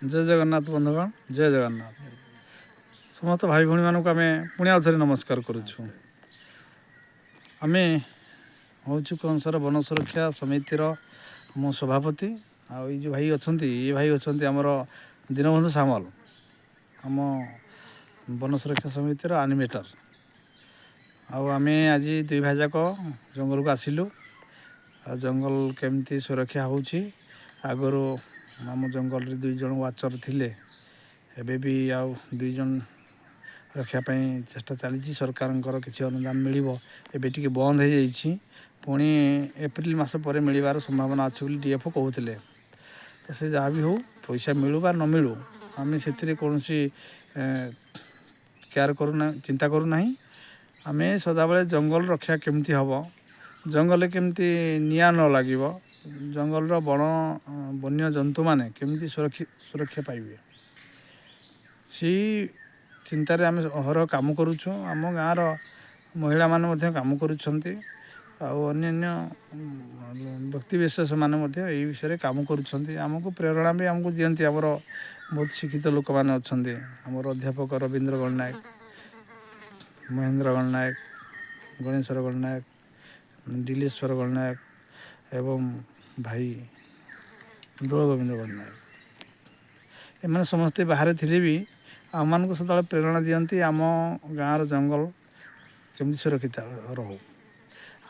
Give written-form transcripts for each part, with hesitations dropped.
जय जगन्नाथ बंधुगण जय जगन्नाथ समस्त भाई भौणी मानक आम पुणी आउ थे नमस्कार करुँ आम हूँ कंसर वन सुरक्षा समितिर मो सभापति आई जो भाई अच्छा ये भाई अच्छा आमर दीनबंधु सामल आम वन सुरक्षा समितिर आनिमेटर आम आज दुई भाई जाक जंगल को आसिलु जंगल केमती सुरक्षा होची आगरू आम जंगल दुई जन वाचर थिले एबे भी आउ दुई जन रखापी चेष्टा चली सरकार किसी अनुदान मिल एबे बंद हो जाइए पुणी एप्रिल मास पर मिलबार संभावना अच्छी बोली डीएफओ कहते तो से जहाँ भी हो पैसा मिलू बा न मिलू आम से कौन केयर करूना चिंता करूना आम सदाबले जंगल रक्षा केमती हम जंगल केमती निआ न लगे जंगल बण वन्य जंतु मैंने केमती सुरक्षा पाइबे सी चिंतार आम अहर काम करुँ आम गाँव महिला माने काम करुँच अन्य व्यक्ति विशेष माने यही विषय काम करुँच प्रेरणा भी आमको दिखती आमर बहुत शिक्षित लोक मैंने अच्छा आमर अध्यापक रवींद्र गणनायक महेंद्र गणनायक गणेश्वर गणनायक दिलेश्वर गणनायक एवं भाई दोल गोविंद गणनायक एम समस्ते बाहर थे भी आम मान सदा प्रेरणा दिखती आम गाँव जंगल केमती सुरक्षित रो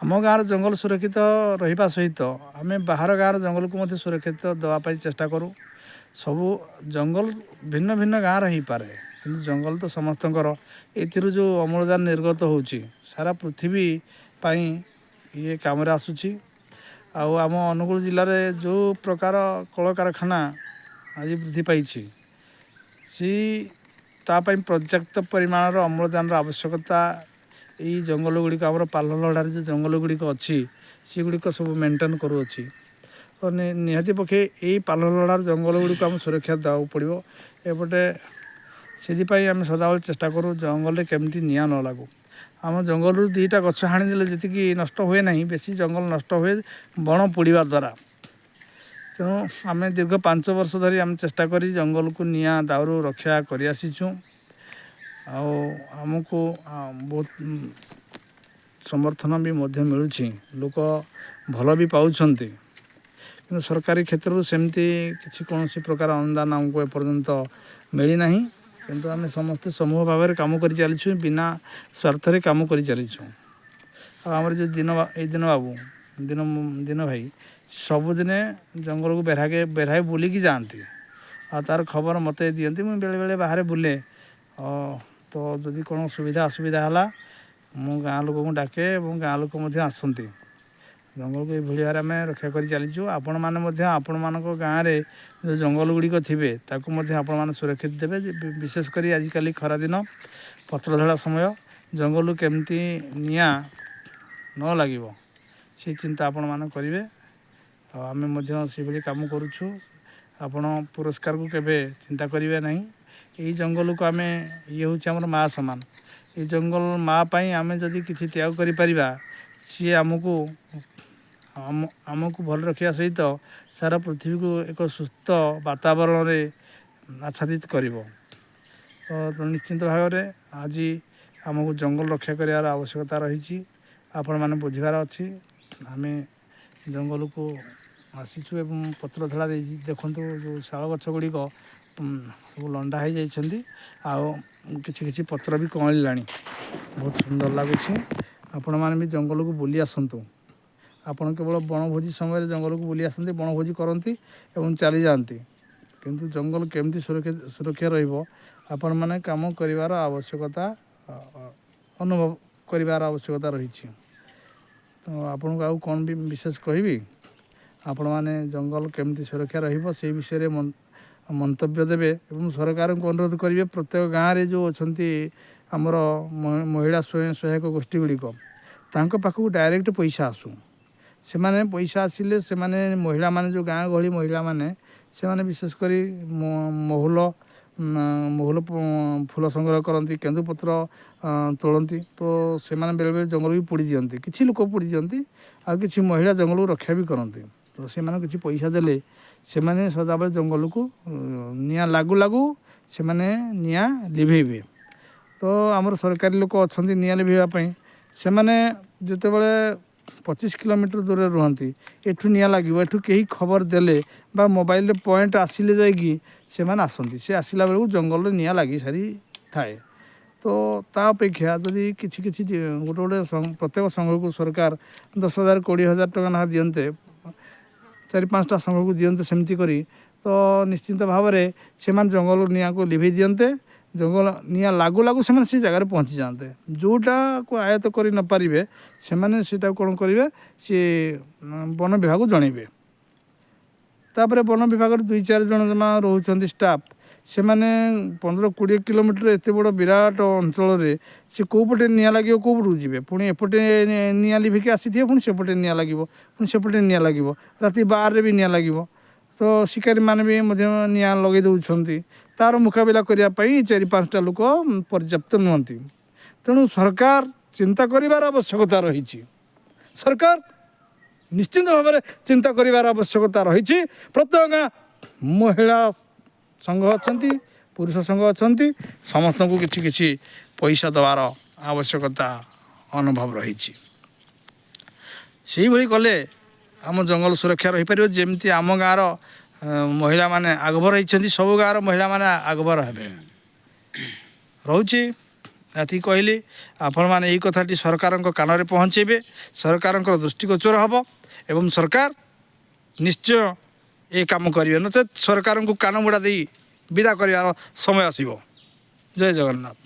आम गाँव जंगल सुरक्षित रहा सहित आम बाहर गाँव जंगल को सुरक्षित देवाई चेष्टा करूँ सबू जंगल भिन्न भिन्न गाँव हो पारे कि जंगल तो समस्तकर एथिरू जो अम्लजान निर्गत होची सारा पृथ्वी पाई ये काम आसूची आम अनुगुल जिले में जो प्रकार कल कारखाना आज वृद्धि पाई सी तापाई पर्याप्त परिमाण अम्लजान आवश्यकता यही जंगल गुड़िक आम पालहड़ार जो जंगल गुड़िक अच्छी सी गुड़िक सब मेंटेन करुच्छी तो निहाती पक्षे यही पालहड़ार जंगल गुड़िक आम सुरक्षा देवा पड़ो एपटे से आम सदाबले चेष्टा करूँ जंगल केमती निआ न लागू आम जंगल दुईटा गछ हाणीदे जी नष्ट हुए ना बेसी जंगल नष्ट हुए बण पोड़ा द्वारा तेणु आम दीर्घ 5 वर्ष धरी आम चेष्टा करी जंगल को निआ दाउरू रक्षा कर आसीचु आमको बहुत समर्थन भी मिलूँ लोक भल भी पाँच कि सरकारी क्षेत्र सेमती किसी कौन प्रकार अनुदान आमको एपर्यंत मिलना किंतु आम समस्ते समूह भाव में कम कर चलीछू बिना स्वार्थ कम कर चलीछू आमर जो दिन बाबू दिन भाई सबुदिने जंगल को बेराए बुलिकी जाती तार खबर मत दिखती मुझे बेले बेले बाहर बुले तो जदि कौन सुविधा असुविधा है मु गाँ लोक डाके और गाँ लोक आसती जंगल को ये भाव आम रक्षा कर चलीचु आपण मैंने आपण मान गाँव में जो जंगल गुड़िक थे आपण मैंने सुरक्षित देवे विशेषकर आजिकल खरा दिन पत्रधड़ा समय जंगल केमती निआ न लगे से चिंता आपण मैंने करेंगे आम से भाई कम करुँ आपण पुरस्कार को केवे चिंता करेंगे ना यही जंगल को आम ये हूँ आम माँ सामान ये जंगल माँ पाई आम जदि किसी त्याग कर सी आमको आमको भल रखा सहित सारा पृथ्वी को एक सुस्थ वातावरण में आच्छादित कर तो निश्चिंत भाव में आज आमको जंगल रक्षा करार आवश्यकता रही आपण मैंने बुझार अच्छी आम जंगल को आसीचु एवं पत्र धड़ा देखु जो शाल गछ गुड़िक सब लंडा हो जाती किसी पत्र भी कमला बहुत सुंदर लगुच आपण मैंने भी जंगल को बुली आसतु आपण केवल बनभोजी समय जंगल को बुली आसती बनभोजी करती एवं चली जाती किंतु जंगल केमती सुरक्षा आपण मैंने काम कर आवश्यकता अनुभव कर आवश्यकता रही तो आपन को आउ कौन भी विशेष कहि आपण मैंने जंगल केमती सुरक्षा से विषय मंतव्य देवे एवं सरकार को अनुरोध करेंगे प्रत्येक गाँव में जो अच्छा आमर महिला स्वयं सहायक गोष्ठी गुड़िक पाखक डायरेक्ट पैसा आसू से माने पैसा आसिले से माने महिला माने जो गाँ गहली महिला माने से माने विशेषकर महुल फूल संग्रह करती केंदुपत्र तोड़ती तो से माने बेले बेले जंगल भी पोड़ी दियंती किसी लोक पोड़ी दियंती आ किसी महिला जंगल को रक्षा भी करती तो से माने किसी पैसा देले ସେମାନେ ସଦାବେଳେ ଜଙ୍ଗଲକୁ ନିଆଁ ଲାଗୁ ଲାଗୁ ସେମାନେ ନିଆଁ ଲିଭେଇବେ। ତ ଆମର ସରକାରୀ ଲୋକ ଅଛନ୍ତି ନିଆଁ ଲିଭେଇବା ପାଇଁ, ସେମାନେ ଯେତେବେଳେ 25 କିଲୋମିଟର ଦୂରରେ ରୁହନ୍ତି, ଏଠୁ ନିଆଁ ଲାଗିବ, ଏଠୁ କେହି ଖବର ଦେଲେ ବା ମୋବାଇଲରେ ପଏଣ୍ଟ ଆସିଲେ ଯାଇକି ସେମାନେ ଆସନ୍ତି। ସେ ଆସିଲା ବେଳକୁ ଜଙ୍ଗଲରେ ନିଆଁ ଲାଗି ସାରିଥାଏ। ତ ତା ଅପେକ୍ଷା ଯଦି କିଛି କିଛି ଗୋଟେ ପ୍ରତ୍ୟେକ ସଂଘକୁ ସରକାର 10,000 20,000 ଟଙ୍କା ଲେଖା ଦିଅନ୍ତେ, 4-5ଟା ସଂଘକୁ ଦିଅନ୍ତେ, ସେମିତି କରି ତ ନିଶ୍ଚିନ୍ତ ଭାବରେ ସେମାନେ ଜଙ୍ଗଲ ନିଆଁକୁ ଲିଭେଇ ଦିଅନ୍ତେ। ଜଙ୍ଗଲ ନିଆଁ ଲାଗୁ ଲାଗୁ ସେମାନେ ସେ ଜାଗାରେ ପହଞ୍ଚି ଯାଆନ୍ତେ। ଯେଉଁଟାକୁ ଆୟତ୍ତ କରି ନପାରିବେ ସେମାନେ ସେଇଟାକୁ କ'ଣ କରିବେ, ସିଏ ବନ ବିଭାଗକୁ ଜଣେଇବେ। ତାପରେ ବନ ବିଭାଗର 2-4 ଜଣ ଜମା ରହୁଛନ୍ତି ଷ୍ଟାଫ୍, ସେମାନେ 15-20 କିଲୋମିଟର ଏତେ ବଡ଼ ବିରାଟ ଅଞ୍ଚଳରେ ସେ କେଉଁ ପଟେ ନିଆଁ ଲାଗିବ, କେଉଁ ପଟକୁ ଯିବେ, ପୁଣି ଏପଟେ ନିଆଁ ଲିଭିକି ଆସିଥିବେ, ପୁଣି ସେପଟେ ନିଆଁ ଲାଗିବ, ପୁଣି ସେପଟେ ନିଆଁ ଲାଗିବ, ରାତି 12ରେ ବି ନିଆଁ ଲାଗିବ। ତ ଶିକାରୀମାନେ ବି ମଧ୍ୟ ନିଆଁ ଲଗାଇ ଦେଉଛନ୍ତି। ତା'ର ମୁକାବିଲା କରିବା ପାଇଁ 4-5ଟା ଲୋକ ପର୍ଯ୍ୟାପ୍ତ ନୁହନ୍ତି। ତେଣୁ ସରକାର ଚିନ୍ତା କରିବାର ଆବଶ୍ୟକତା ରହିଛି। ସରକାର ନିଶ୍ଚିନ୍ତ ଭାବରେ ଚିନ୍ତା କରିବାର ଆବଶ୍ୟକତା ରହିଛି। ପ୍ରତ୍ୟେକ ଗାଁ ମହିଳା ସଂଘ ଅଛନ୍ତି, ପୁରୁଷ ସଂଘ ଅଛନ୍ତି, ସମସ୍ତଙ୍କୁ କିଛି କିଛି ପଇସା ଦେବାର ଆବଶ୍ୟକତା ଅନୁଭବ ରହିଛି। ସେଇଭଳି କଲେ ଆମ ଜଙ୍ଗଲ ସୁରକ୍ଷା ରହିପାରିବ। ଯେମିତି ଆମ ଗାଁର ମହିଳାମାନେ ଆଗଭର ହେଇଛନ୍ତି, ସବୁ ଗାଁର ମହିଳାମାନେ ଆଗଭର ହେବେ। ରହୁଛି ଏତିକି କହିଲି। ଆପଣମାନେ ଏଇ କଥାଟି ସରକାରଙ୍କ କାନରେ ପହଞ୍ଚାଇବେ, ସରକାରଙ୍କର ଦୃଷ୍ଟିଗୋଚର ହେବ ଏବଂ ସରକାର ନିଶ୍ଚୟ ଏ କାମ କରିବେ, ନଚେତ୍ ସରକାରଙ୍କୁ କାନମୋଡ଼ା ଦେଇ ବିଦା କରିବାର ସମୟ ଆସିବ। ଜୟ ଜଗନ୍ନାଥ।